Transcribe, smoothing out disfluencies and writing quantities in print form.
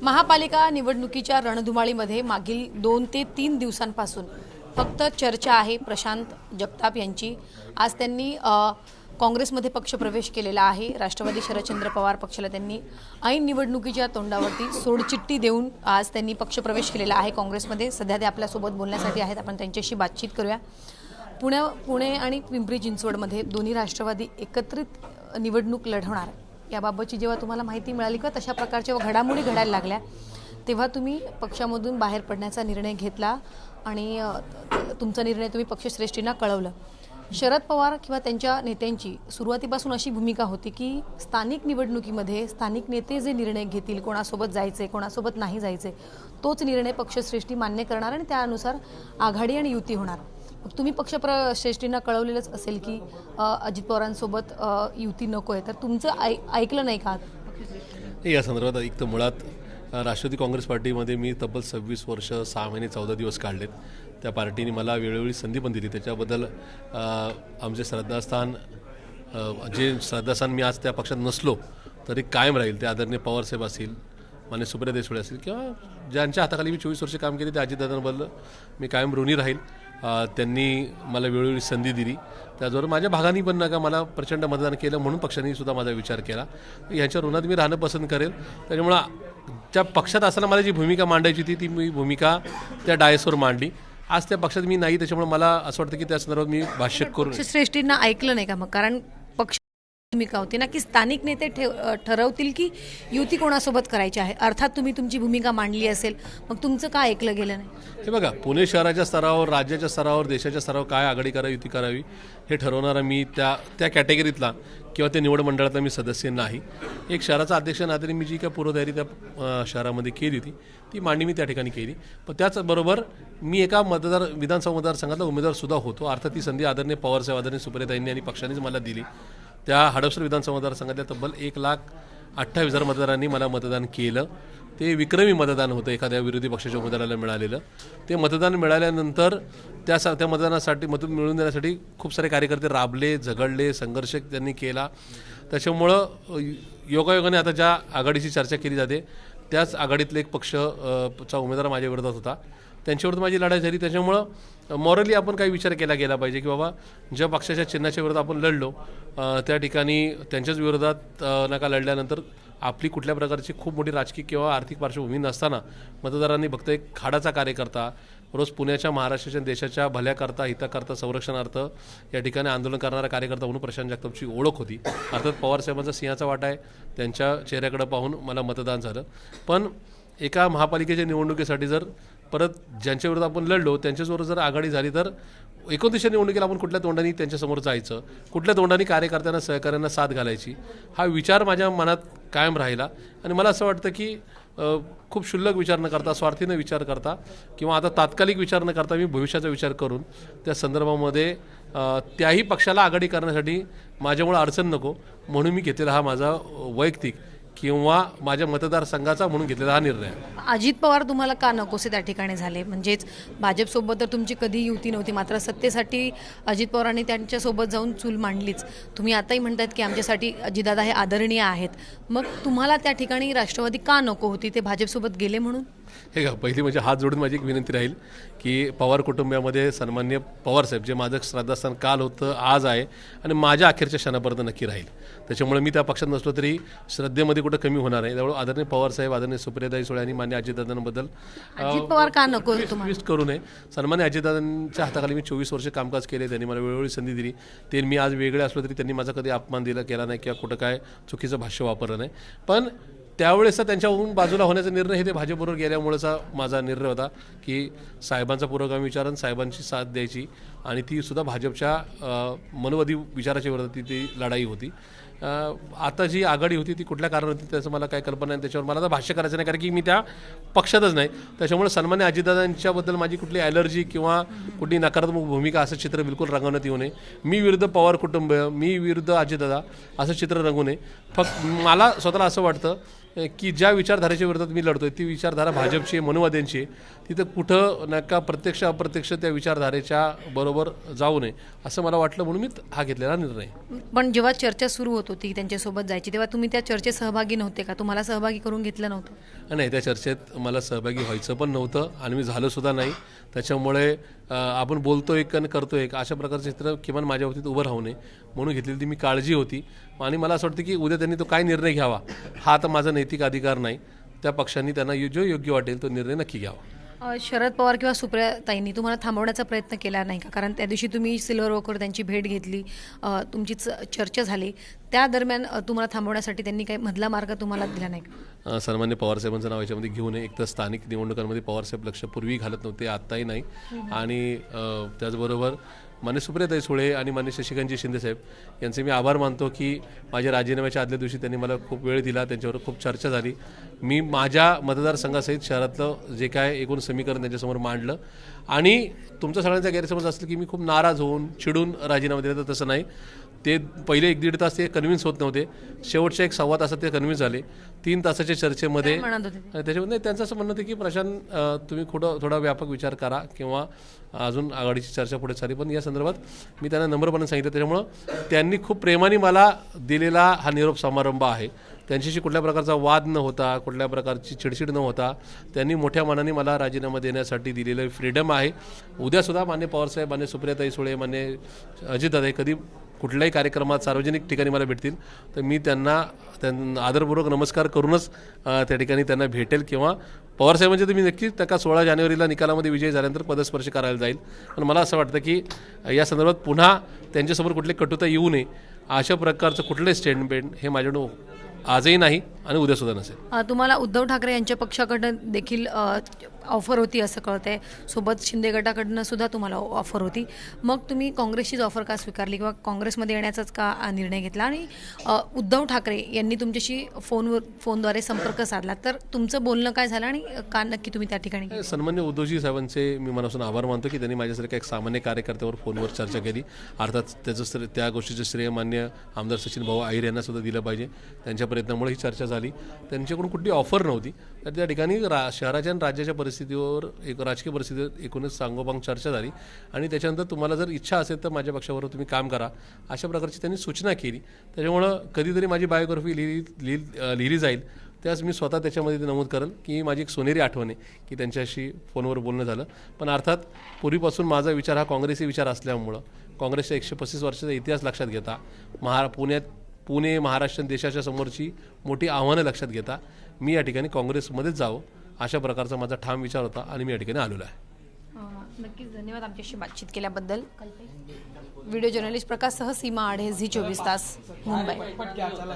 महापालिका निवडणुकीच्या रणधुमाळीमध्ये मागील 2 ते 3 दिवसांपासून फक्त चर्चा आहे प्रशांत जगताप यांची। आज त्यांनी काँग्रेसमध्ये पक्षप्रवेश केलेला आहे। राष्ट्रवादी शरदचंद्र पवार पक्षाला त्यांनी ऐन निवडणुकीच्या तोंडावरती सोडचिठ्ठी देऊन आज त्यांनी पक्षप्रवेश केलेला आहे काँग्रेसमध्ये। सध्या ते आपल्यासोबत बोलण्यासाठी आहेत, आपण त्यांच्याशी बातचीत करूया। पुणे आणि पिंपरी चिंचवडमध्ये दोन्ही राष्ट्रवादी एकत्रित निवडणूक लढवणार याबाबतची जेव्हा तुम्हाला माहिती मिळाली का तशा प्रकारच्या घडामोडी घडायला लागल्या तेव्हा तुम्ही पक्षामधून बाहेर पडण्याचा निर्णय घेतला आणि तुमचा निर्णय तुम्ही पक्षश्रेष्ठींना कळवलं। शरद पवार किंवा त्यांच्या नेत्यांची सुरुवातीपासून अशी भूमिका होती की स्थानिक निवडणुकीमध्ये स्थानिक नेते जे निर्णय घेतील, कोणासोबत जायचे कोणासोबत नाही जायचे, तोच निर्णय पक्षश्रेष्ठी मान्य करणार आणि त्यानुसार आघाडी आणि युती होणार। तुम्ही पक्षश्रेष्ठींना कळवलेलंच असेल की अजित पवारांसोबत युती नको आहे, तर तुमचं ऐकलं नाही का? या संदर्भात एक तर मुळात राष्ट्रवादी काँग्रेस पार्टीमध्ये मी तब्बल 26 वर्ष 6 महिने 14 दिवस काढलेत। त्या पार्टीने मला वेळोवेळी संधी पण दिली, त्याच्याबद्दल आमचे श्रद्धास्थान मी आज त्या पक्षात नसलो तरी कायम राहील। ते आदरणीय पवारसाहेब असतील, मान्य सुप्रिया देशमुख असतील किंवा ज्यांच्या हाताखाली मी 24 वर्ष काम केले ते अजितदादांबद्दल मी कायम ऋणी राहील। त्यांनी मला वेळोवेळी संधी दिली, त्याचबरोबर माझ्या भागांनी पण नका मला प्रचंड मतदान केलं म्हणून पक्षाने सुद्धा माझा विचार केला। ह्याच्या ऋणात मी राहणं पसंत करेल। त्याच्यामुळं त्या पक्षात असताना मला जी भूमिका मांडायची होती ती मी भूमिका त्या डायसवर मांडली। आज त्या पक्षात मी नाही, त्याच्यामुळे मला असं वाटतं की त्या संदर्भात मी भाष्य करून पक्षश्रेष्ठींना ऐकलं नाही का मग? कारण पक्ष भूमिका होती ना की स्थानिक नेते ठरवतील की युती कोणासोबत करायची आहे, अर्थात तुम्ही तुमची भूमिका मांडली असेल, मग तुमचं का ऐकलं गेलं नाही? हे बघा, पुणे शहराच्या स्तरावर, राज्याच्या स्तरावर, देशाच्या स्तरावर काय आघाडी करावी युती करावी हे ठरवणारा मी त्या कॅटेगरीतला किंवा त्या निवड मंडळातला मी सदस्य नाही। एक शहराचा अध्यक्ष नात्याने मी जी काय पूर्वतयारी त्या शहरामध्ये केली होती ती मांडणी मी त्या ठिकाणी केली। पण त्याचबरोबर मी एका विधानसभा मतदारसंघातला उमेदवारसुद्धा होतो। अर्थात ती संधी आदरणीय पवारसाहेब, आदरणीय सुप्रियाताईंनी आणि पक्षानेच मला दिली। त्या हडपसर विधानसभा मतदारसंघातल्या तब्बल 1,28,000 मतदारांनी मला मतदान केलं। ते विक्रमी मतदान होतं एखाद्या विरोधी पक्षाच्या उमेदवाराला मिळालेलं। ते मतदान मिळाल्यानंतर त्या मतदानासाठी मत मिळवून देण्यासाठी खूप सारे कार्यकर्ते राबले, झगडले, संघर्ष त्यांनी केला। त्याच्यामुळं योगायोगाने आता ज्या आघाडीची चर्चा केली जाते त्याच आघाडीतले एक पक्षचा उमेदवार माझ्या विरोधात होता, त्यांच्याविरुद्ध माझी लढाई झाली। त्याच्यामुळं मॉरली आपण काही विचार केला गेला पाहिजे की बाबा ज्या पक्षाच्या चिन्हाच्या विरोधात आपण लढलो त्या ठिकाणी त्यांच्याच विरोधात नका लढल्यानंतर आपली कुठल्या प्रकारची खूप मोठी राजकीय किंवा आर्थिक पार्श्वभूमी नसताना मतदारांनी फक्त एक खाडाचा कार्यकर्ता, रोज पुण्याच्या, महाराष्ट्राच्या, देशाच्या भल्याकरता, हिताकरता, संरक्षणार्थ या ठिकाणी आंदोलन करणारा कार्यकर्ता म्हणून प्रशांत जगतापची ओळख होती। अर्थात पवारसाहेबांचा सिंहाचा वाटा आहे, त्यांच्या चेहऱ्याकडे पाहून मला मतदान झालं। पण एका महापालिकेच्या निवडणुकीसाठी जर परत ज्यांच्या विरोधात आपण लढलो त्यांच्याबरोबर जर आघाडी झाली तर 29 निवडणुकीला आपण कुठल्या तोंडाने त्यांच्यासमोर जायचं, कुठल्या तोंडाने कार्यकर्त्यांना, सहकाऱ्यांना साथ घालायची, हा विचार माझ्या मनात कायम राहिला। आणि मला असं वाटतं की खूप क्षुल्लक विचार न करता, स्वार्थीनं विचार करता किंवा आता तात्कालिक विचार न करता मी भविष्याचा विचार करून त्या संदर्भामध्ये त्याही पक्षाला आघाडी करण्यासाठी माझ्यामुळे अडचण नको म्हणून मी घेतलेला हा माझा वैयक्तिक किंवा माझ्या मतदारसंघाचा म्हणून घेतलेला हा निर्णय। अजित पवार तुम्हाला का नकोसे त्या ठिकाणी झाले? म्हणजेच भाजपसोबत तर तुमची कधी युती नव्हती, मात्र सत्तेसाठी अजित पवारांनी त्यांच्यासोबत जाऊन चूल मांडलीच। तुम्ही आताही म्हणतात की आमच्यासाठी अजितदादा हे आदरणीय आहेत, मग तुम्हाला त्या ठिकाणी राष्ट्रवादी का नको होती? ते भाजपसोबत गेले म्हणून? हे का, पहिली म्हणजे हात जोडून माझी एक विनंती राहील की पवार कुटुंबियामध्ये सन्मान्य पवारसाहेब जे माझं श्रद्धास्थान काल होतं, आज आहे आणि माझ्या अखेरच्या क्षणापर्यंत नक्की राहील। त्याच्यामुळे मी त्या पक्षात नसलो तरी श्रद्धेमध्ये कुठं कमी होणार आहे। त्यामुळे आदरणीय पवारसाहेब, आदरणीय सुप्रियाताई सुळे आणि मान्य अजितदादांबद्दल अजित पवार का नको ट्विस्ट करू नये। सन्मान्य अजितदादांच्या हाताखाली मी 24 वर्ष कामकाज केले, त्यांनी मला वेळोवेळी संधी दिली। ते मी आज वेगळे असलो तरी त्यांनी माझा कधी अपमान केला नाही किंवा कुठं काय चुकीचं भाष्य वापरलं नाही। पण त्यावेळेस त्यांच्याहून बाजूला होण्याचा निर्णय हे ते भाजपबरोबर गेल्यामुळेचा माझा निर्णय होता की साहेबांचा पुरोगामी विचार आणि साहेबांची साथ द्यायची आणि ती सुद्धा भाजपच्या मनोवादी विचाराच्या विरोधात ती लढाई होती। आता जी आघाडी होती ती कुठल्या कारण होती त्याचं मला काय कल्पना नाही, त्याच्यावर मला आता भाष्य करायचं नाही कारण की मी त्या पक्षातच नाही। त्याच्यामुळे सन्मान्य अजितदादांच्याबद्दल माझी कुठली ॲलर्जी किंवा कुठली नकारात्मक भूमिका असं चित्र बिलकुल रंगवण्यात येऊ नये। मी विरुद्ध पवार कुटुंब, मी विरुद्ध अजितदादा असं चित्र रंगू नये। फक्त मला स्वतःला असं वाटतं की ज्या विचारधारेच्या विरोधात मी लढतोय ती विचारधारा भाजपची आहे, मनुवाद्यांची आहे. तिथं कुठं नका प्रत्यक्ष अप्रत्यक्ष त्या विचारधारेच्या बरोबर जाऊ नये असं मला वाटलं, म्हणून मी हा घेतलेला निर्णय. पण जेव्हा चर्चा सुरू होत होती त्यांच्यासोबत जायची तेव्हा तुम्ही त्या चर्चेत सहभागी नव्हते का? तुम्हाला सहभागी करून घेतलं नव्हतं? नाही, त्या चर्चेत मला सहभागी व्हायचं पण नव्हतं आणि मी झालं सुद्धा नाही. त्याच्यामुळे आपण बोलतोय आणि करतोय अशा प्रकारचं चित्र किमान माझ्या बाबतीत उभं राहू नये म्हणून घेतलेली ती मी काळजी होती. आणि मला असं वाटतं की उद्या त्यांनी तो काय निर्णय घ्यावा हा आता माझा नैतिक अधिकार नाही. त्या पक्षांनी त्यांना जो योग्य वाटेल तो निर्णय नक्की घ्यावा. शरद पवार किंवा सुप्रियाताईंनी तुम्हाला थांबवण्याचा प्रयत्न केला नाही का? कारण त्या दिवशी तुम्ही सिल्वर वॉकवर त्यांची भेट घेतली, तुमची चर्चा झाली, त्या दरम्यान तुम्हाला थांबवण्यासाठी त्यांनी काही मधला मार्ग तुम्हाला दिला नाही का? सन्मान्य पवारसाहेबांचं नाव याच्यामध्ये घेऊ नये. एक तर स्थानिक निवडणुकांमध्ये पवारसाहेब लक्ष पूर्वी घालत नव्हते, आत्ताही नाही. आणि त्याचबरोबर मान्य सुप्रियाताई सुळे आणि मान्य शशिकांतजी शिंदेसाहेब यांचे मी आभार मानतो की माझ्या राजीनाम्याच्या आदल्या दिवशी त्यांनी मला खूप वेळ दिला, त्यांच्यावर खूप चर्चा झाली. मी माझ्या मतदारसंघासहित शहरातलं जे काय एकूण समीकरण त्यांच्यासमोर मांडलं. आणि तुमचा सगळ्यांचा गैरसमज असेल की मी खूप नाराज होऊन चिडून राजीनामा दिला, तर तसं नाही. ते पहिले 1-1.5 तास ते कन्व्हिन्स होत नव्हते, शेवटच्या 1-1.25 तासात ते कन्व्हिन्स झाले. 3 तासाच्या चर्चेमध्ये त्याच्यामध्ये त्यांचं असं म्हणणं होतं की प्रशांत तुम्ही थोडा व्यापक विचार करा किंवा अजून आघाडीची चर्चा पुढे चालली. पण या संदर्भात मी त्यांना नम्रपणे सांगितलं. त्याच्यामुळं त्यांनी खूप प्रेमाने मला दिलेला हा निरोप समारंभ आहे. त्यांच्याशी कुठल्या प्रकारचा वाद न होता, कुठल्या प्रकारची चिडचिड न होता त्यांनी मोठ्या मनाने मला राजीनामा देण्यासाठी दिलेलं फ्रीडम आहे. उद्यासुद्धा मान्य पवारसाहेब, मान्य सुप्रियाताई सुळे, मान्य अजितदादा कधी कुठल्याही कार्यक्रमात सार्वजनिक ठिकाणी मला भेटतील तर मी त्यांना आदरपूर्वक नमस्कार करूनच त्या ठिकाणी त्यांना भेटेल. किंवा पवारसाहेबांचे तुम्ही नक्कीच त्या 16 जानेवारीला निकालामध्ये विजय झाल्यानंतर पदस्पर्श करायला जाईल. पण मला असं वाटतं की या संदर्भात पुन्हा त्यांच्यासमोर कुठली कटुता येऊ नये अशा प्रकारचं कुठलंही स्टेटमेंट हे माझ्याकडून आजही नाही आणि उद्यासुद्धा नसेल. तुम्हाला उद्धव ठाकरे यांच्या पक्षाकडनं देखील ऑफर होती असं कळतंय, सोबत शिंदे गटाकडनं सुद्धा तुम्हाला ऑफर होती. मग तुम्ही काँग्रेसचीच ऑफर का स्वीकारली किंवा काँग्रेसमध्ये येण्याचाच का निर्णय घेतला? आणि उद्धव ठाकरे यांनी तुमच्याशी फोनद्वारे संपर्क साधला तर तुमचं बोलणं काय झालं आणि का नक्की तुम्ही त्या ठिकाणी? सन्मान्य उद्धवजी साहेबांचे मी मनापासून आभार मानतो की त्यांनी माझ्यासारख्या एक सामान्य कार्यकर्त्यावर फोनवर चर्चा केली. अर्थात त्याचं त्या गोष्टीचं श्रेय मान्य आमदार सचिन भाऊ अहिर यांना सुद्धा दिलं पाहिजे. त्यांच्या प्रयत्नामुळे ही चर्चा झाली. त्यांच्याकडून कुठली ऑफर नव्हती. तर त्या ठिकाणी शहराच्या आणि राज्याच्या परिस्थितीवर एक राजकीय परिस्थितीवर एकूणच सांगोपांग चर्चा झाली. आणि त्याच्यानंतर तुम्हाला जर इच्छा असेल तर माझ्या पक्षाबरोबर तुम्ही काम करा अशा प्रकारची त्यांनी सूचना केली. त्याच्यामुळं कधीतरी माझी बायोग्राफी लिहिली जाईल त्यास मी स्वतः त्याच्यामध्ये नमूद करेल की माझी एक सोनेरी आठवण आहे की त्यांच्याशी फोनवर बोलणं झालं. पण अर्थात पूर्वीपासून माझा विचार हा काँग्रेसी विचार असल्यामुळं काँग्रेसच्या 135 वर्षाचा इतिहास लक्षात घेता, पुणे महाराष्ट्र देशाच्या समोरची मोठी आव्हानं लक्षात घेता मी या ठिकाणी काँग्रेसमध्येच जावं अशा प्रकारचा माझा ठाम विचार होता आणि मी या ठिकाणी आलेलो आहे. नक्कीच धन्यवाद आमच्याशी बातचीत केल्याबद्दल. व्हिडिओ जर्नलिस्ट प्रकाश सह सीमा आढे, झी 24 तास, मुंबई.